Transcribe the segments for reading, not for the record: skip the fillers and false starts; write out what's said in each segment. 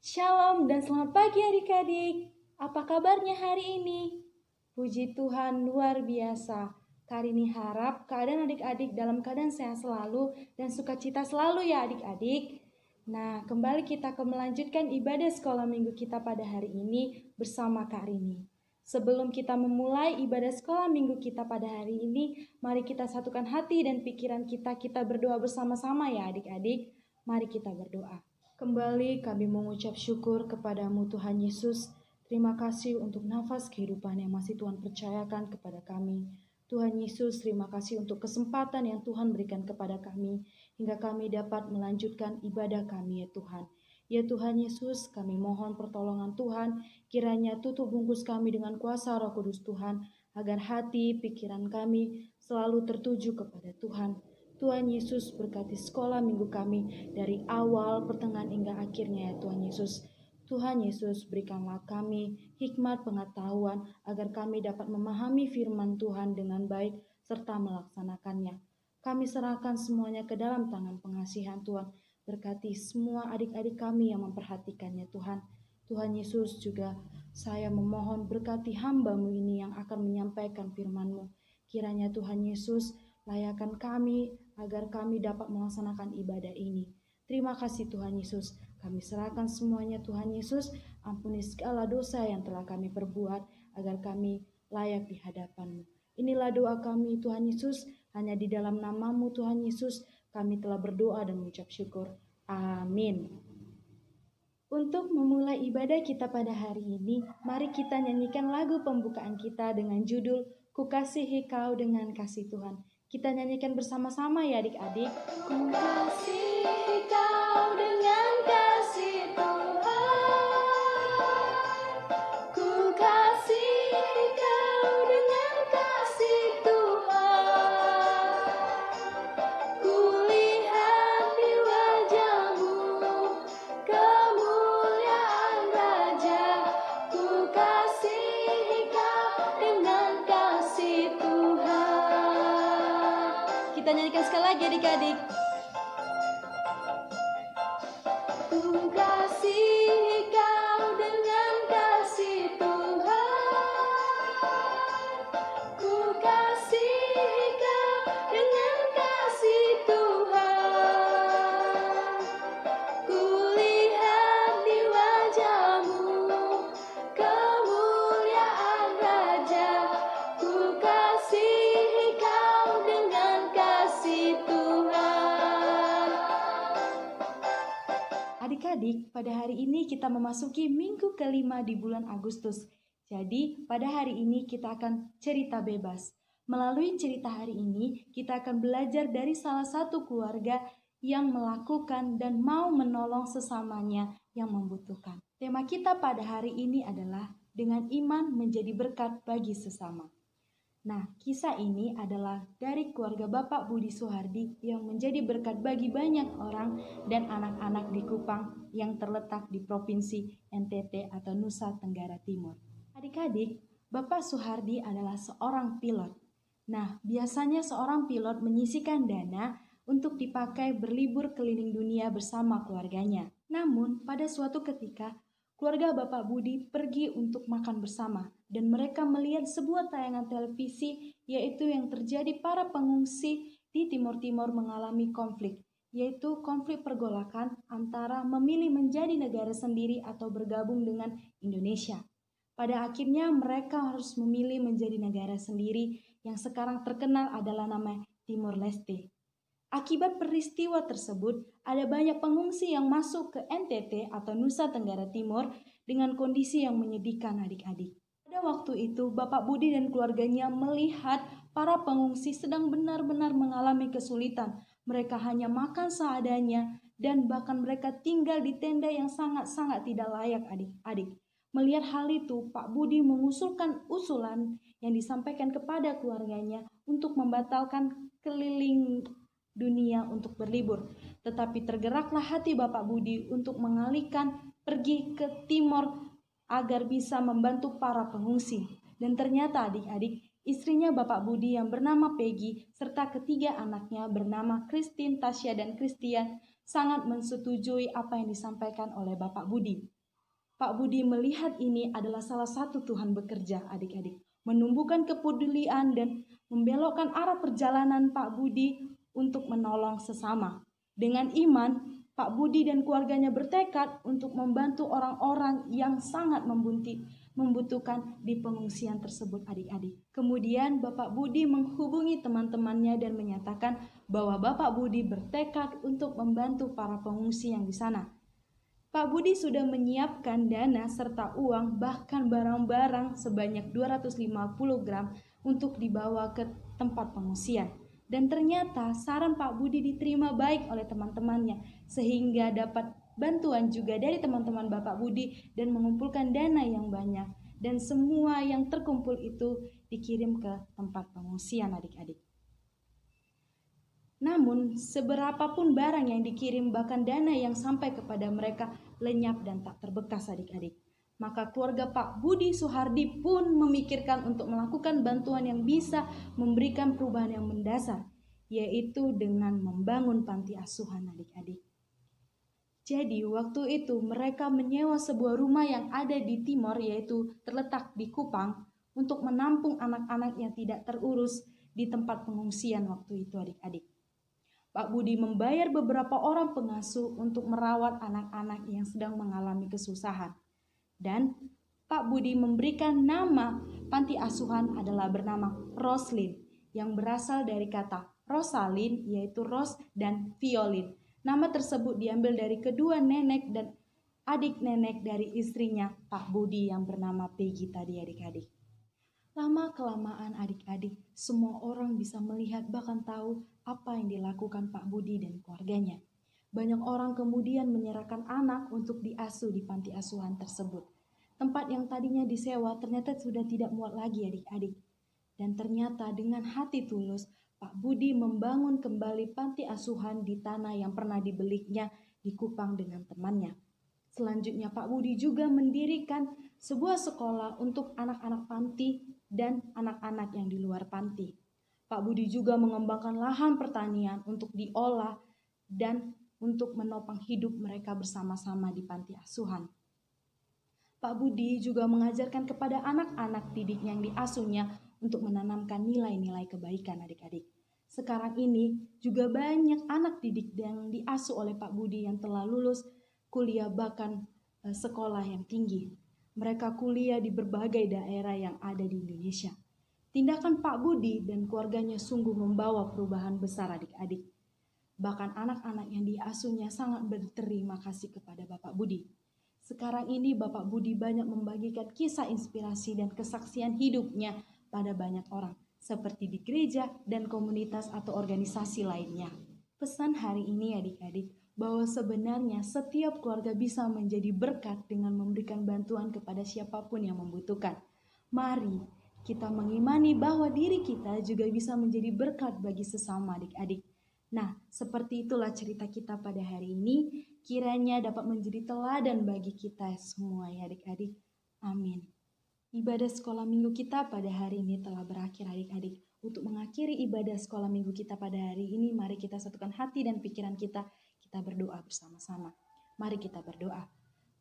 Shalom dan selamat pagi adik-adik. Apa kabarnya hari ini? Puji Tuhan luar biasa. Karini harap keadaan adik-adik dalam keadaan sehat selalu dan sukacita selalu ya adik-adik. Nah, kembali kita melanjutkan ibadah sekolah minggu kita pada hari ini bersama Kak Rini. Sebelum kita memulai ibadah sekolah minggu kita pada hari ini, mari kita satukan hati dan pikiran kita berdoa bersama-sama ya adik-adik. Mari kita berdoa. Kembali kami mengucap syukur kepadamu Tuhan Yesus. Terima kasih untuk nafas kehidupan yang masih Tuhan percayakan kepada kami. Tuhan Yesus, terima kasih untuk kesempatan yang Tuhan berikan kepada kami, hingga kami dapat melanjutkan ibadah kami ya Tuhan. Ya Tuhan Yesus, kami mohon pertolongan Tuhan, kiranya tutup bungkus kami dengan kuasa Roh Kudus Tuhan, agar hati, pikiran kami selalu tertuju kepada Tuhan. Tuhan Yesus berkati sekolah minggu kami dari awal, pertengahan hingga akhirnya ya Tuhan Yesus. Tuhan Yesus berikanlah kami hikmat pengetahuan agar kami dapat memahami firman Tuhan dengan baik serta melaksanakannya. Kami serahkan semuanya ke dalam tangan pengasihan Tuhan. Berkati semua adik-adik kami yang memperhatikannya Tuhan. Tuhan Yesus juga saya memohon berkati hamba-Mu ini yang akan menyampaikan firman-Mu. Kiranya Tuhan Yesus layakan kami agar kami dapat melaksanakan ibadah ini. Terima kasih Tuhan Yesus. Kami serahkan semuanya Tuhan Yesus. Ampuni segala dosa yang telah kami perbuat agar kami layak di hadapan-Mu. Inilah doa kami Tuhan Yesus. Hanya di dalam nama-Mu Tuhan Yesus kami telah berdoa dan mengucap syukur. Amin. Untuk memulai ibadah kita pada hari ini, mari kita nyanyikan lagu pembukaan kita dengan judul Ku Kasihi Kau Dengan Kasih Tuhan. Kita nyanyikan bersama-sama ya adik-adik. Ku kasihi kau dengan kasih Tuhan. Ku kasihi kau dengan kasih Tuhan. Ku lihat di wajah-Mu kemuliaan Raja. Ku kasihi kau dengan kasih Tuhan. Kita nyanyikan sekali lagi adik-adik. Ku kasihi kau dengan kasih Tuhan. Ku kasihi kau dengan kasih Tuhan. Ku lihat di wajah-Mu kemuliaan Raja. Ku kasihi kau dengan kasih Tuhan. Adik-adik, pada hari ini kita memasuki minggu kelima di bulan Agustus. Jadi, pada hari ini kita akan cerita bebas. Melalui cerita hari ini, kita akan belajar dari salah satu keluarga yang melakukan dan mau menolong sesamanya yang membutuhkan. Tema kita pada hari ini adalah dengan iman menjadi berkat bagi sesama. Nah, kisah ini adalah dari keluarga Bapak Budi Suhardi yang menjadi berkat bagi banyak orang dan anak-anak di Kupang yang terletak di Provinsi NTT atau Nusa Tenggara Timur. Adik-adik, Bapak Suhardi adalah seorang pilot. Nah, biasanya seorang pilot menyisihkan dana untuk dipakai berlibur keliling dunia bersama keluarganya. Namun, pada suatu ketika, keluarga Bapak Budi pergi untuk makan bersama dan mereka melihat sebuah tayangan televisi yaitu yang terjadi para pengungsi di Timur Timur mengalami konflik, yaitu konflik pergolakan antara memilih menjadi negara sendiri atau bergabung dengan Indonesia. Pada akhirnya mereka harus memilih menjadi negara sendiri yang sekarang terkenal adalah nama Timor Leste. Akibat peristiwa tersebut, ada banyak pengungsi yang masuk ke NTT atau Nusa Tenggara Timur dengan kondisi yang menyedihkan adik-adik. Pada waktu itu, Bapak Budi dan keluarganya melihat para pengungsi sedang benar-benar mengalami kesulitan. Mereka hanya makan seadanya dan bahkan mereka tinggal di tenda yang sangat-sangat tidak layak adik-adik. Melihat hal itu, Pak Budi mengusulkan usulan yang disampaikan kepada keluarganya untuk membatalkan keliling dunia untuk berlibur. Tetapi tergeraklah hati Bapak Budi untuk mengalihkan pergi ke timur agar bisa membantu para pengungsi. Dan ternyata adik-adik, istrinya Bapak Budi yang bernama Peggy serta ketiga anaknya bernama Christine, Tasya, dan Christian sangat mensetujui apa yang disampaikan oleh Bapak Budi. Pak Budi melihat ini adalah salah satu Tuhan bekerja, adik-adik, menumbuhkan kepedulian dan membelokkan arah perjalanan Pak Budi untuk menolong sesama. Dengan iman, Pak Budi dan keluarganya bertekad untuk membantu orang-orang yang sangat membutuhkan di pengungsian tersebut, adik-adik. Kemudian Bapak Budi menghubungi teman-temannya dan menyatakan bahwa Bapak Budi bertekad untuk membantu para pengungsi yang di sana. Pak Budi sudah menyiapkan dana serta uang bahkan barang-barang sebanyak 250 gram untuk dibawa ke tempat pengungsian. Dan ternyata saran Pak Budi diterima baik oleh teman-temannya sehingga dapat bantuan juga dari teman-teman Bapak Budi dan mengumpulkan dana yang banyak. Dan semua yang terkumpul itu dikirim ke tempat pengungsian, adik-adik. Namun, seberapapun barang yang dikirim, bahkan dana yang sampai kepada mereka lenyap dan tak terbekas, adik-adik. Maka keluarga Pak Budi Suhardi pun memikirkan untuk melakukan bantuan yang bisa memberikan perubahan yang mendasar, yaitu dengan membangun panti asuhan, adik-adik. Jadi waktu itu mereka menyewa sebuah rumah yang ada di timur, yaitu terletak di Kupang, untuk menampung anak-anak yang tidak terurus di tempat pengungsian waktu itu, adik-adik. Pak Budi membayar beberapa orang pengasuh untuk merawat anak-anak yang sedang mengalami kesusahan. Dan Pak Budi memberikan nama panti asuhan adalah bernama Roslin, yang berasal dari kata Rosalin, yaitu ros dan violin. Nama tersebut diambil dari kedua nenek dan adik nenek dari istrinya Pak Budi yang bernama Peggy tadi, adik-adik. Lama-kelamaan adik-adik, semua orang bisa melihat bahkan tahu apa yang dilakukan Pak Budi dan keluarganya. Banyak orang kemudian menyerahkan anak untuk diasuh di panti asuhan tersebut. Tempat yang tadinya disewa ternyata sudah tidak muat lagi, adik-adik. Dan ternyata dengan hati tulus, Pak Budi membangun kembali panti asuhan di tanah yang pernah dibelinya di Kupang dengan temannya. Selanjutnya Pak Budi juga mendirikan sebuah sekolah untuk anak-anak panti dan anak-anak yang di luar panti. Pak Budi juga mengembangkan lahan pertanian untuk diolah dan untuk menopang hidup mereka bersama-sama di panti asuhan. Pak Budi juga mengajarkan kepada anak-anak didiknya yang diasuhnya untuk menanamkan nilai-nilai kebaikan, adik-adik. Sekarang ini juga banyak anak didik yang diasuh oleh Pak Budi yang telah lulus kuliah bahkan sekolah yang tinggi. Mereka kuliah di berbagai daerah yang ada di Indonesia. Tindakan Pak Budi dan keluarganya sungguh membawa perubahan besar, adik-adik. Bahkan anak-anak yang diasuhnya sangat berterima kasih kepada Bapak Budi. Sekarang ini Bapak Budi banyak membagikan kisah inspirasi dan kesaksian hidupnya pada banyak orang, seperti di gereja dan komunitas atau organisasi lainnya. Pesan hari ini, adik-adik, bahwa sebenarnya setiap keluarga bisa menjadi berkat dengan memberikan bantuan kepada siapapun yang membutuhkan. Mari kita mengimani bahwa diri kita juga bisa menjadi berkat bagi sesama, adik-adik. Nah, seperti itulah cerita kita pada hari ini. Kiranya dapat menjadi teladan bagi kita semua, ya adik-adik. Amin. Ibadah sekolah minggu kita pada hari ini telah berakhir, adik-adik. Untuk mengakhiri ibadah sekolah minggu kita pada hari ini, mari kita satukan hati dan pikiran kita berdoa bersama-sama. Mari kita berdoa.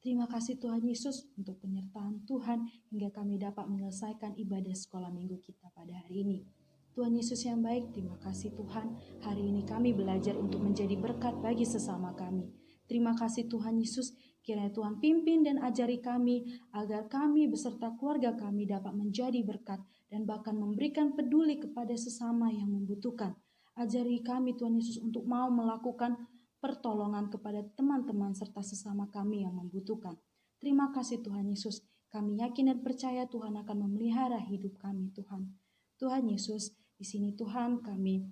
Terima kasih Tuhan Yesus untuk penyertaan Tuhan hingga kami dapat menyelesaikan ibadah sekolah minggu kita pada hari ini. Tuhan Yesus yang baik, terima kasih Tuhan. Hari ini kami belajar untuk menjadi berkat bagi sesama kami. Terima kasih Tuhan Yesus, kiranya Tuhan pimpin dan ajari kami agar kami beserta keluarga kami dapat menjadi berkat dan bahkan memberikan peduli kepada sesama yang membutuhkan. Ajari kami Tuhan Yesus untuk mau melakukan pertolongan kepada teman-teman serta sesama kami yang membutuhkan. Terima kasih Tuhan Yesus. Kami yakin dan percaya Tuhan akan memelihara hidup kami, Tuhan. Tuhan Yesus, di sini Tuhan kami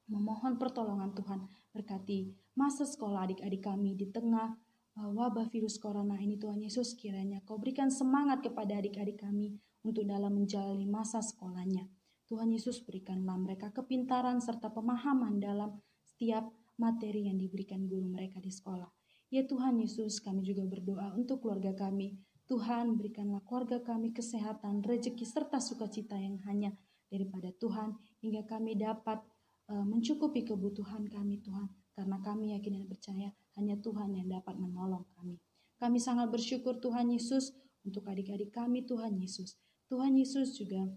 memohon pertolongan Tuhan. Berkati masa sekolah adik-adik kami di tengah wabah virus corona ini, Tuhan Yesus, kiranya Kau berikan semangat kepada adik-adik kami untuk dalam menjalani masa sekolahnya. Tuhan Yesus, berikanlah mereka kepintaran serta pemahaman dalam setiap materi yang diberikan guru mereka di sekolah. Ya Tuhan Yesus, kami juga berdoa untuk keluarga kami. Tuhan, berikanlah keluarga kami kesehatan, rezeki, serta sukacita yang hanya daripada Tuhan, hingga kami dapat mencukupi kebutuhan kami, Tuhan. karena kami yakin dan percaya hanya Tuhan yang dapat menolong kami. Kami sangat bersyukur Tuhan Yesus untuk adik-adik kami Tuhan Yesus. Tuhan Yesus juga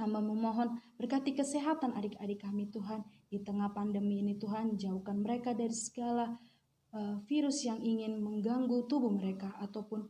hamba memohon berkati kesehatan adik-adik kami Tuhan di tengah pandemi ini Tuhan, jauhkan mereka dari segala virus yang ingin mengganggu tubuh mereka ataupun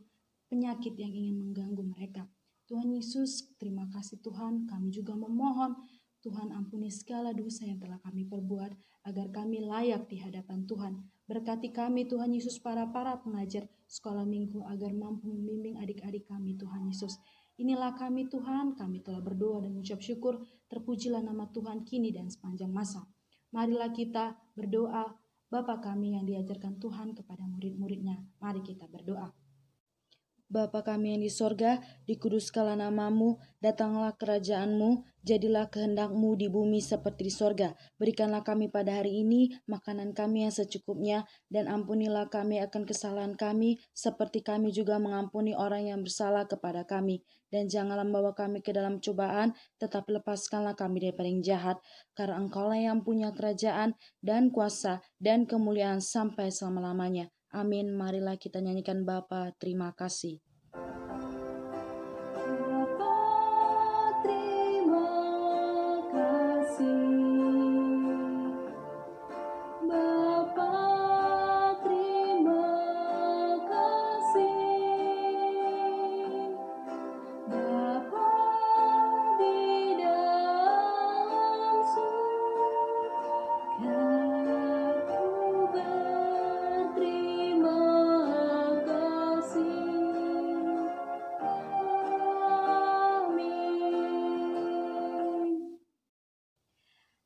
penyakit yang ingin mengganggu mereka. Tuhan Yesus, terima kasih Tuhan, kami juga memohon Tuhan ampuni segala dosa yang telah kami perbuat agar kami layak di hadapan Tuhan. Berkati kami Tuhan Yesus, para pengajar sekolah minggu agar mampu membimbing adik-adik kami Tuhan Yesus. Inilah kami Tuhan, kami telah berdoa dan mengucap syukur, terpujilah nama Tuhan kini dan sepanjang masa. Marilah kita berdoa, Bapa kami yang diajarkan Tuhan kepada murid-muridnya. Mari kita berdoa. Bapa kami yang di sorga, dikuduskanlah namamu, datanglah kerajaanmu, jadilah kehendakmu di bumi seperti di sorga. Berikanlah kami pada hari ini makanan kami yang secukupnya, dan ampunilah kami akan kesalahan kami, seperti kami juga mengampuni orang yang bersalah kepada kami. Dan janganlah membawa kami ke dalam cobaan, tetapi lepaskanlah kami daripada yang jahat, karena Engkaulah yang punya kerajaan dan kuasa dan kemuliaan sampai selama-lamanya. Amin. Marilah kita nyanyikan Bapa, terima kasih. Bapa, terima kasih. Bapa, terima kasih. Bapa di dalam surga, ku berterima kasih. Amin.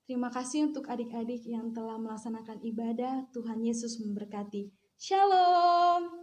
Terima kasih untuk adik-adik yang telah melaksanakan ibadah. Tuhan Yesus memberkati. Shalom.